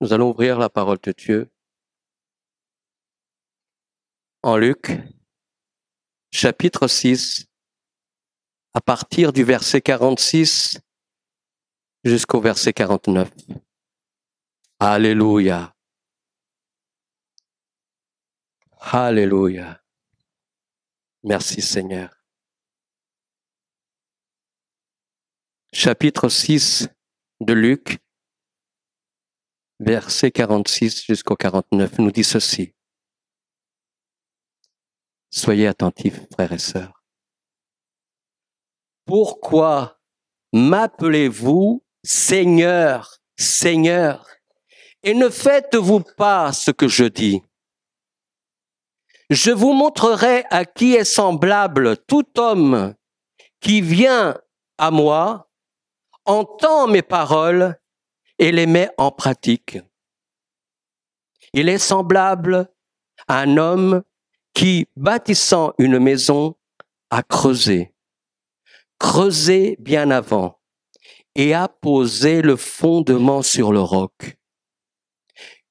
Nous allons ouvrir la parole de Dieu en Luc, chapitre 6, à partir du verset 46 jusqu'au verset 49. Alléluia. Alléluia. Merci Seigneur. Chapitre 6 de Luc, verset 46 jusqu'au 49, nous dit ceci. Soyez attentifs, frères et sœurs. Pourquoi m'appelez-vous Seigneur, Seigneur, et ne faites-vous pas ce que je dis? Je vous montrerai à qui est semblable tout homme qui vient à moi, entend mes paroles et les met en pratique. Il est semblable à un homme qui, bâtissant une maison, a creusé bien avant, et a posé le fondement sur le roc.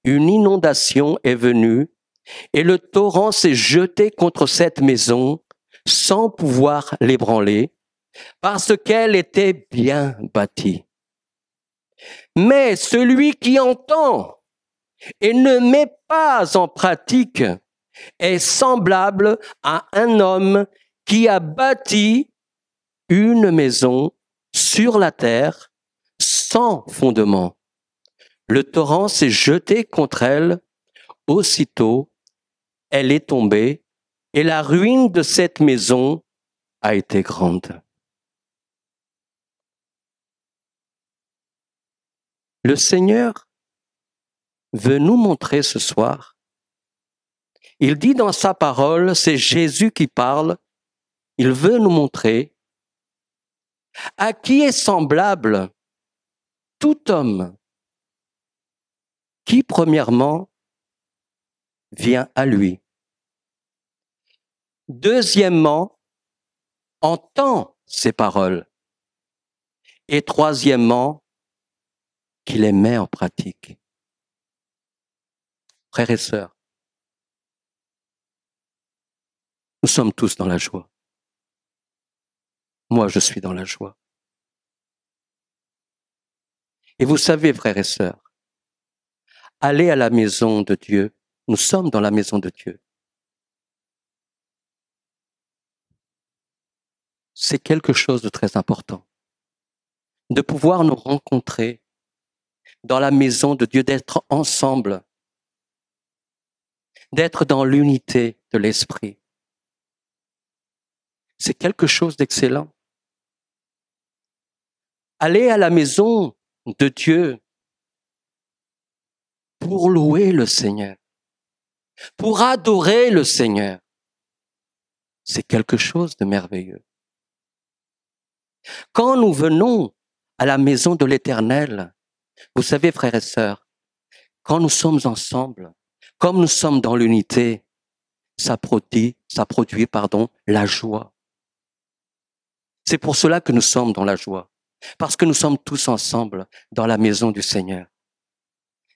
Une inondation est venue, et le torrent s'est jeté contre cette maison sans pouvoir l'ébranler, parce qu'elle était bien bâtie. Mais celui qui entend et ne met pas en pratique est semblable à un homme qui a bâti une maison sur la terre sans fondement. Le torrent s'est jeté contre elle, aussitôt elle est tombée et la ruine de cette maison a été grande. Le Seigneur veut nous montrer ce soir. Il dit dans sa parole, c'est Jésus qui parle, il veut nous montrer à qui est semblable tout homme qui, premièrement, vient à lui. Deuxièmement, entend ses paroles. Et troisièmement, qui les met en pratique. Frères et sœurs, nous sommes tous dans la joie. Moi, je suis dans la joie. Et vous savez, frères et sœurs, aller à la maison de Dieu, nous sommes dans la maison de Dieu. C'est quelque chose de très important. De pouvoir nous rencontrer dans la maison de Dieu, d'être ensemble, d'être dans l'unité de l'esprit. C'est quelque chose d'excellent. Aller à la maison de Dieu pour louer le Seigneur, pour adorer le Seigneur, c'est quelque chose de merveilleux. Quand nous venons à la maison de l'Éternel, vous savez, frères et sœurs, quand nous sommes ensemble, comme nous sommes dans l'unité, ça produit, la joie. C'est pour cela que nous sommes dans la joie, parce que nous sommes tous ensemble dans la maison du Seigneur.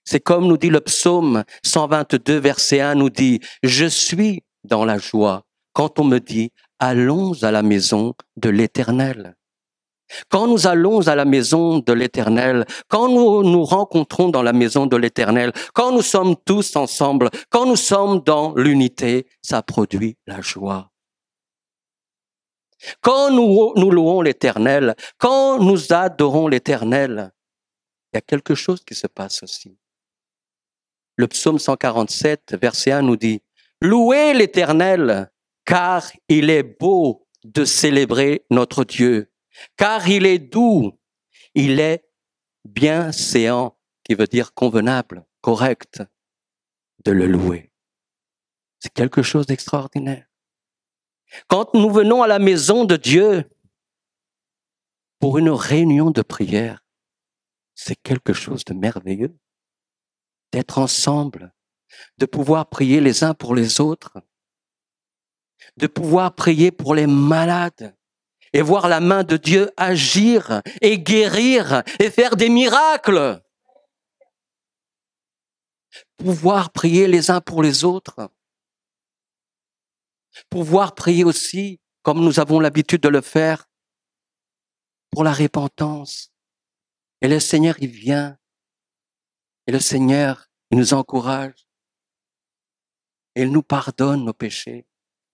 C'est comme nous dit le psaume 122, verset 1, nous dit « Je suis dans la joie quand on me dit « Allons à la maison de l'Éternel ». Quand nous allons à la maison de l'Éternel, quand nous nous rencontrons dans la maison de l'Éternel, quand nous sommes tous ensemble, quand nous sommes dans l'unité, ça produit la joie. Quand nous louons l'Éternel, quand nous adorons l'Éternel, il y a quelque chose qui se passe aussi. Le psaume 147, verset 1 nous dit « Louez l'Éternel, car il est beau de célébrer notre Dieu. Car il est doux, il est bienséant, qui veut dire convenable, correct, de le louer. » C'est quelque chose d'extraordinaire. Quand nous venons à la maison de Dieu pour une réunion de prière, c'est quelque chose de merveilleux. D'être ensemble, de pouvoir prier les uns pour les autres, de pouvoir prier pour les malades, et voir la main de Dieu agir et guérir et faire des miracles. pouvoir prier les uns pour les autres, pouvoir prier aussi, comme nous avons l'habitude de le faire, pour la repentance. Et le Seigneur, il vient, et le Seigneur, il nous encourage, et il nous pardonne nos péchés.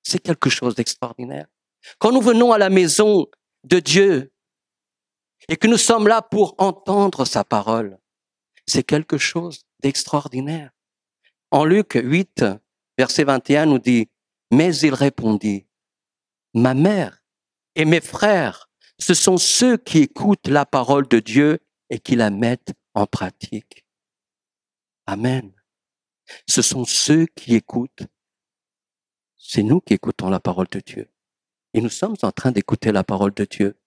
C'est quelque chose d'extraordinaire. Quand nous venons à la maison de Dieu, et que nous sommes là pour entendre sa parole, c'est quelque chose d'extraordinaire. En Luc 8, verset 21, nous dit, « Mais il répondit, ma mère et mes frères, ce sont ceux qui écoutent la parole de Dieu et qui la mettent en pratique. » Amen. Ce sont ceux qui écoutent. C'est nous qui écoutons la parole de Dieu. Et nous sommes en train d'écouter la parole de Dieu.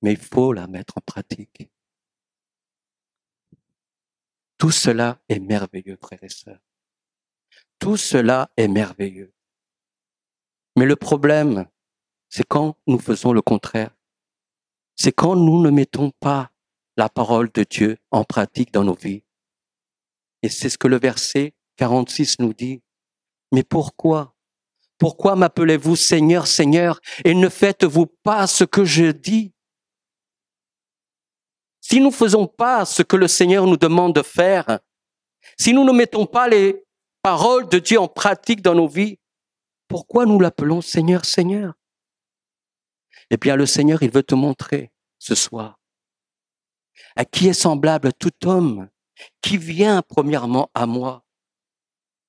Mais il faut la mettre en pratique. Tout cela est merveilleux, frères et sœurs. Tout cela est merveilleux. Mais le problème, c'est quand nous faisons le contraire. C'est quand nous ne mettons pas la parole de Dieu en pratique dans nos vies. Et c'est ce que le verset 46 nous dit. Mais pourquoi? Pourquoi m'appelez-vous Seigneur, Seigneur, et ne faites-vous pas ce que je dis? Si nous ne faisons pas ce que le Seigneur nous demande de faire, si nous ne mettons pas les paroles de Dieu en pratique dans nos vies, pourquoi nous l'appelons Seigneur, Seigneur? Eh bien, le Seigneur, il veut te montrer ce soir à qui est semblable tout homme qui vient premièrement à moi.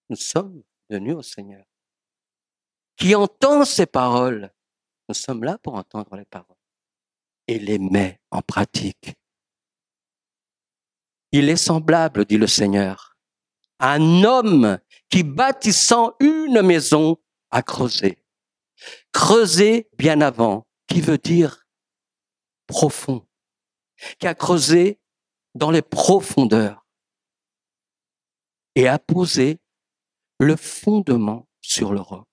Nous sommes venus au Seigneur. Qui entend ses paroles. Nous sommes là pour entendre les paroles et les met en pratique. Il est semblable, dit le Seigneur, à un homme qui, bâtissant une maison, a creusé. Creusé bien avant, qui veut dire profond, qui a creusé dans les profondeurs et a posé le fondement sur le roc.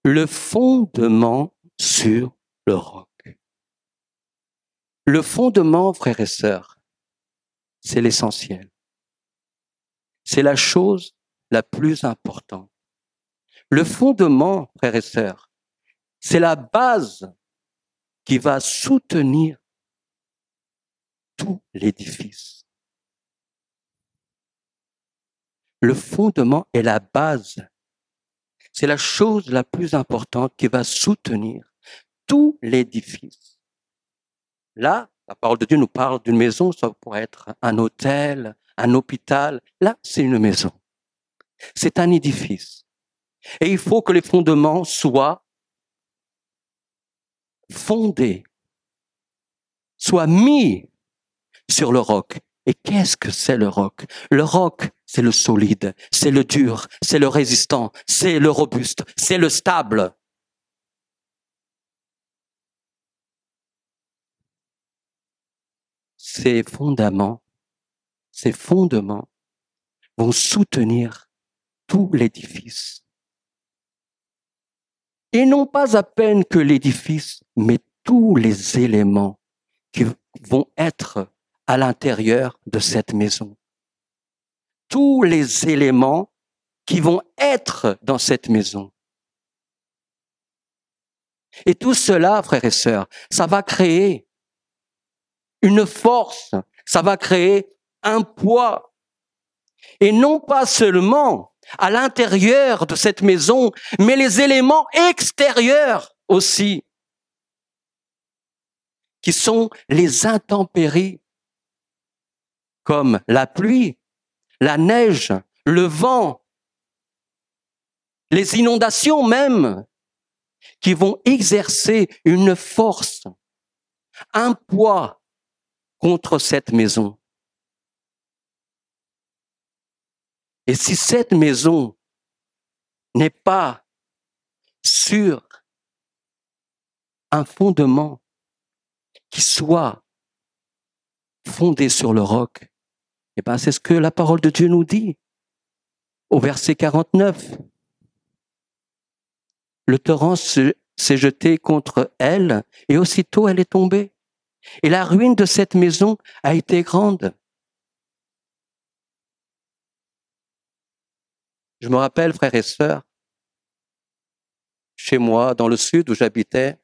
Le fondement sur le roc. Le fondement, frères et sœurs, c'est l'essentiel. C'est la chose la plus importante. Le fondement, frères et sœurs, c'est la base qui va soutenir tout l'édifice. Le fondement est la base. C'est la chose la plus importante qui va soutenir tout l'édifice. Là, la parole de Dieu nous parle d'une maison, ça pourrait être un hôtel, un hôpital. Là, c'est une maison. C'est un édifice. Et il faut que les fondements soient fondés, soient mis sur le roc. Et qu'est-ce que c'est le roc? Le roc, c'est le solide, c'est le dur, c'est le résistant, c'est le robuste, c'est le stable. Ces fondements vont soutenir tout l'édifice. Et non pas à peine que l'édifice, mais tous les éléments qui vont être à l'intérieur de cette maison. Tous les éléments qui vont être dans cette maison. Et tout cela, frères et sœurs, ça va créer une force, ça va créer un poids. Et non pas seulement à l'intérieur de cette maison, mais les éléments extérieurs aussi, qui sont les intempéries, comme la pluie, la neige, le vent, les inondations même, qui vont exercer une force, un poids contre cette maison. Et si cette maison n'est pas sur un fondement qui soit fondé sur le roc, eh bien, c'est ce que la parole de Dieu nous dit au verset 49. Le torrent s'est jeté contre elle et aussitôt elle est tombée. Et la ruine de cette maison a été grande. Je me rappelle, frères et sœurs, chez moi, dans le sud où j'habitais,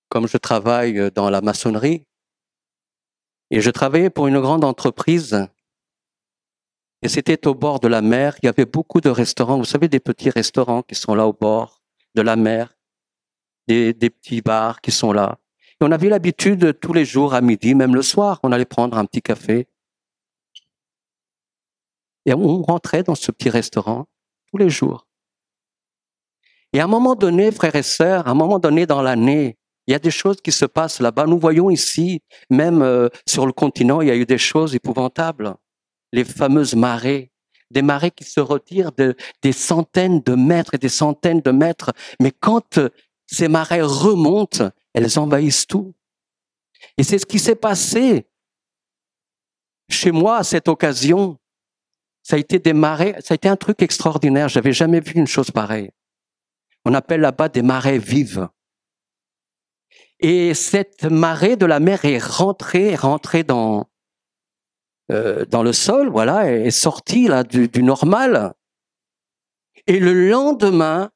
comme je travaille dans la maçonnerie, et je travaillais pour une grande entreprise, et c'était au bord de la mer, il y avait beaucoup de restaurants, vous savez, des petits restaurants qui sont là au bord de la mer, des petits bars qui sont là. Et on avait l'habitude tous les jours à midi, même le soir, on allait prendre un petit café. Et on rentrait dans ce petit restaurant tous les jours. Et à un moment donné, frères et sœurs, à un moment donné dans l'année, il y a des choses qui se passent là-bas. Nous voyons ici, même sur le continent, il y a eu des choses épouvantables. Les fameuses marées, des marées qui se retirent des centaines de mètres et des centaines de mètres. Mais quand ces marées remontent, elles envahissent tout. Et c'est ce qui s'est passé chez moi à cette occasion. Ça a été des marées, ça a été un truc extraordinaire. J'avais jamais vu une chose pareille. On appelle là-bas des marées vives. Et cette marée de la mer est rentrée dans le sol, voilà, est sortie là du normal. Et le lendemain,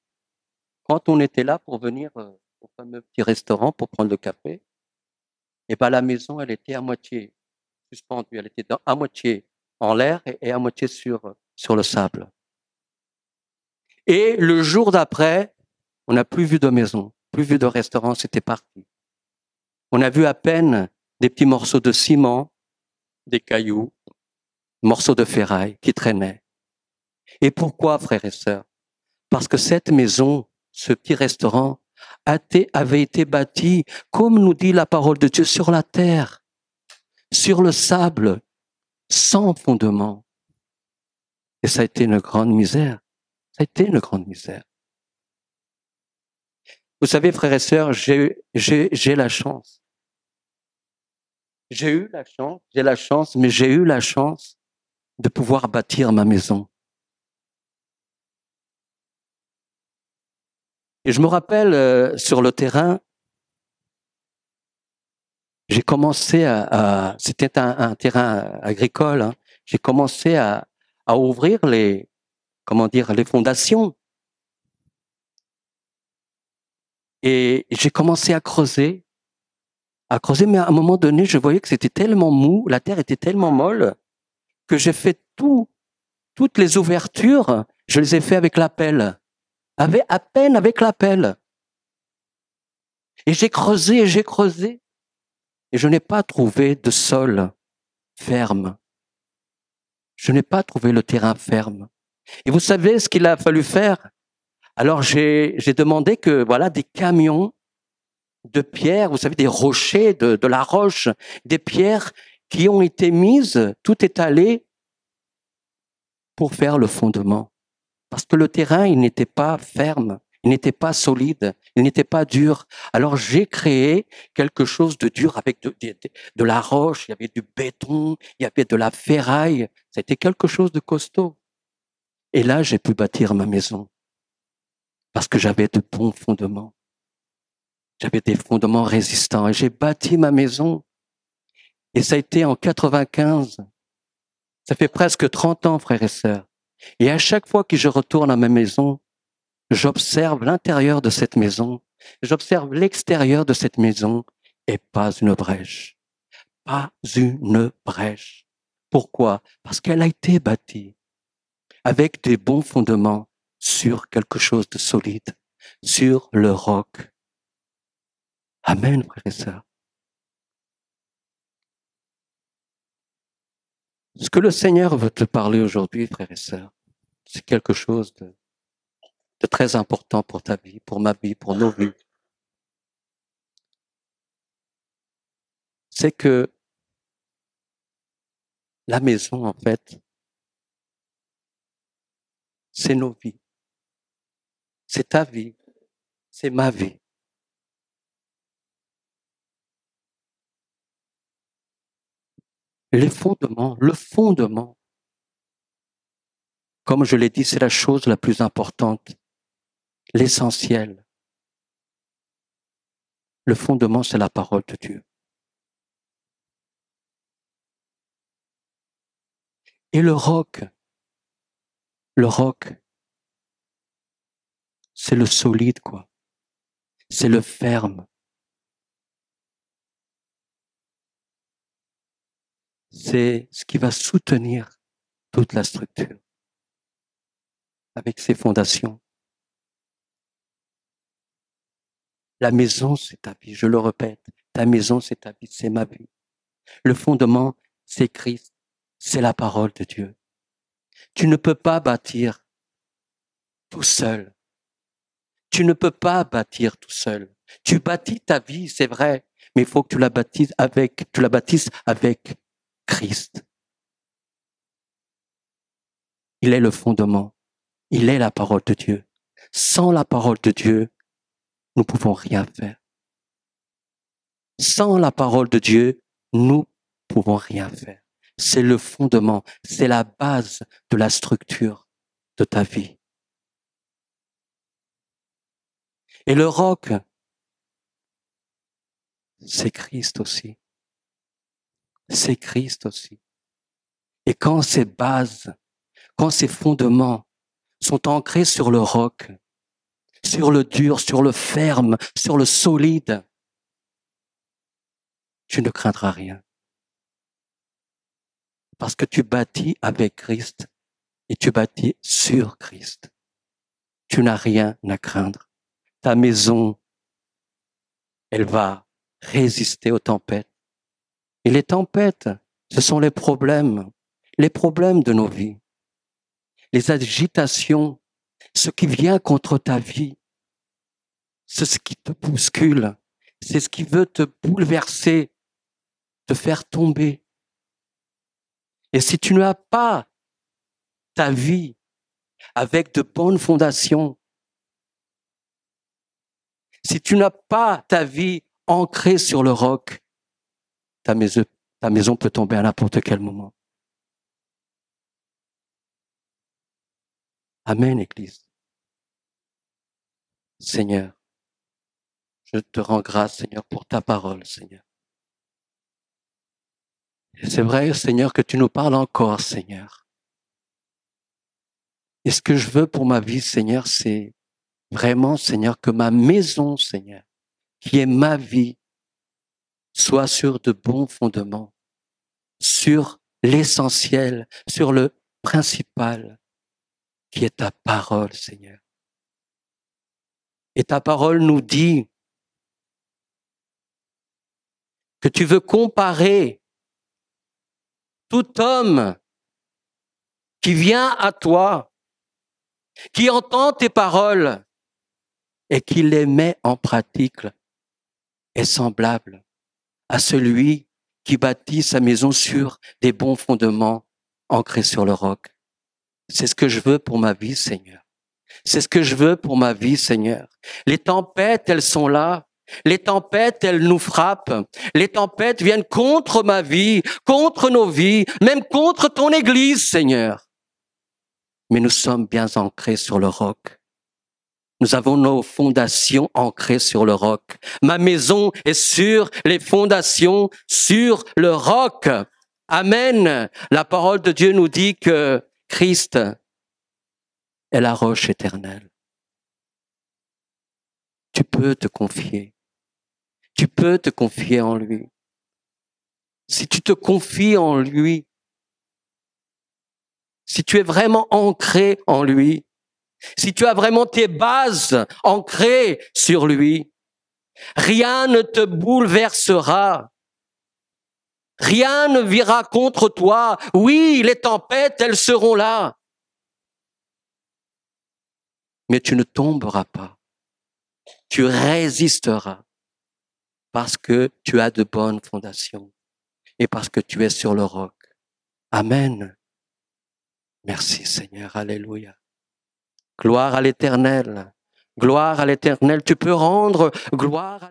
quand on était là pour venir au fameux petit restaurant pour prendre le café, et ben la maison, elle était à moitié suspendue, elle était à moitié en l'air et à moitié sur le sable. Et le jour d'après, on n'a plus vu de maison, plus vu de restaurant, c'était parti. On a vu à peine des petits morceaux de ciment, des cailloux, morceaux de ferraille qui traînaient. Et pourquoi, frères et sœurs? Parce que cette maison, ce petit restaurant, avait été bâti, comme nous dit la parole de Dieu, sur la terre, sur le sable, sans fondement. Et ça a été une grande misère. Ça a été une grande misère. Vous savez, frères et sœurs, j'ai la chance. J'ai la chance, mais j'ai eu la chance de pouvoir bâtir ma maison. Et je me rappelle, sur le terrain, j'ai commencé c'était un terrain agricole, hein, j'ai commencé à ouvrir les fondations. Et j'ai commencé à creuser, mais à un moment donné, je voyais que c'était tellement mou, la terre était tellement molle, que j'ai fait toutes les ouvertures, je les ai fait avec la pelle. À peine avec la pelle. Et j'ai creusé, et je n'ai pas trouvé de sol ferme. Je n'ai pas trouvé le terrain ferme. Et vous savez ce qu'il a fallu faire? Alors j'ai demandé que voilà des camions de pierres, vous savez, des rochers, de la roche, des pierres qui ont été mises, tout étalé pour faire le fondement. Parce que le terrain, il n'était pas ferme, il n'était pas solide, il n'était pas dur. Alors j'ai créé quelque chose de dur avec de la roche, il y avait du béton, il y avait de la ferraille. C'était quelque chose de costaud. Et là, j'ai pu bâtir ma maison parce que j'avais de bons fondements. J'avais des fondements résistants et j'ai bâti ma maison. Et ça a été en 95. Ça fait presque 30 ans, frères et sœurs. Et à chaque fois que je retourne à ma maison, j'observe l'intérieur de cette maison, j'observe l'extérieur de cette maison et pas une brèche. Pas une brèche. Pourquoi? Parce qu'elle a été bâtie avec des bons fondements sur quelque chose de solide, sur le roc. Amen, frères et sœurs. Ce que le Seigneur veut te parler aujourd'hui, frères et sœurs, c'est quelque chose de très important pour ta vie, pour ma vie, pour nos vies. C'est que la maison, en fait, c'est nos vies. C'est ta vie. C'est ma vie. Le fondement, comme je l'ai dit, c'est la chose la plus importante, l'essentiel. Le fondement, c'est la parole de Dieu. Et le roc, Le roc, c'est le solide, quoi. C'est le ferme. C'est ce qui va soutenir toute la structure avec ses fondations. La maison, c'est ta vie, je le répète. Ta maison, c'est ta vie, c'est ma vie. Le fondement, c'est Christ, c'est la parole de Dieu. Tu ne peux pas bâtir tout seul. Tu ne peux pas bâtir tout seul. Tu bâtis ta vie, c'est vrai, mais il faut que tu la bâtisses avec Christ. Il est le fondement. Il est la parole de Dieu. Sans la parole de Dieu, nous ne pouvons rien faire. Sans la parole de Dieu, nous ne pouvons rien faire. C'est le fondement, c'est la base de la structure de ta vie. Et le roc, c'est Christ aussi. C'est Christ aussi. Et quand ces bases, quand ces fondements sont ancrés sur le roc, sur le dur, sur le ferme, sur le solide, tu ne craindras rien. Parce que tu bâtis avec Christ et tu bâtis sur Christ. Tu n'as rien à craindre. Ta maison, elle va résister aux tempêtes. Et les tempêtes, ce sont les problèmes de nos vies. Les agitations, ce qui vient contre ta vie, c'est ce qui te bouscule, c'est ce qui veut te bouleverser, te faire tomber. Et si tu n'as pas ta vie avec de bonnes fondations, si tu n'as pas ta vie ancrée sur le roc, ta maison peut tomber à n'importe quel moment. Amen, Église. Seigneur, je te rends grâce, Seigneur, pour ta parole, Seigneur. Et c'est vrai, Seigneur, que tu nous parles encore, Seigneur. Et ce que je veux pour ma vie, Seigneur, c'est vraiment, Seigneur, que ma maison, Seigneur, qui est ma vie, soit sur de bons fondements, sur l'essentiel, sur le principal, qui est ta parole, Seigneur. Et ta parole nous dit que tu veux comparer tout homme qui vient à toi, qui entend tes paroles et qui les met en pratique, est semblable à celui qui bâtit sa maison sur des bons fondements ancrés sur le roc. C'est ce que je veux pour ma vie, Seigneur. C'est ce que je veux pour ma vie, Seigneur. Les tempêtes, elles sont là. Les tempêtes, elles nous frappent. Les tempêtes viennent contre ma vie, contre nos vies, même contre ton Église, Seigneur. Mais nous sommes bien ancrés sur le roc. Nous avons nos fondations ancrées sur le roc. Ma maison est sur les fondations, sur le roc. Amen. La parole de Dieu nous dit que Christ est la roche éternelle. Tu peux te confier. Tu peux te confier en lui. Si tu te confies en lui, si tu es vraiment ancré en lui, si tu as vraiment tes bases ancrées sur lui, rien ne te bouleversera. Rien ne vira contre toi. Oui, les tempêtes, elles seront là. Mais tu ne tomberas pas. Tu résisteras parce que tu as de bonnes fondations et parce que tu es sur le roc. Amen. Merci Seigneur. Alléluia. Gloire à l'Éternel. Gloire à l'Éternel. Tu peux rendre gloire à l'Éternel.